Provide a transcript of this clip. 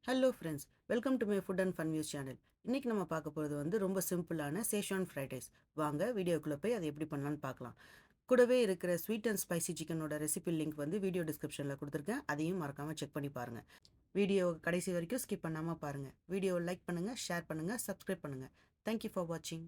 Hello friends, welcome to my foot and fun views channel. இன்றைக்கி நம்ம பார்க்க போகிறது ரொம்ப சிம்பிளான சேஷ்வான் ஃப்ரைட் ரைஸ். வாங்க வீடியோக்குள்ளே போய் அதை எப்படி பண்ணலான்னு பார்க்கலாம். கூடவே இருக்கிற ஸ்வீட் அண்ட் ஸ்பைசி சிக்கனோட ரெசிபி லிங்க் வீடியோ டிஸ்கிரிப்ஷனில் கொடுத்துருக்கேன். அதையும் மறக்காமல் செக் பண்ணி பாருங்கள். வீடியோ கடைசி வரைக்கும் ஸ்கிப் பண்ணாமல் பாருங்கள். வீடியோவை லைக் பண்ணுங்கள், ஷேர் பண்ணுங்கள், சப்ஸ்கிரைப் பண்ணுங்கள். தேங்க்யூ ஃபார் வாட்சிங்.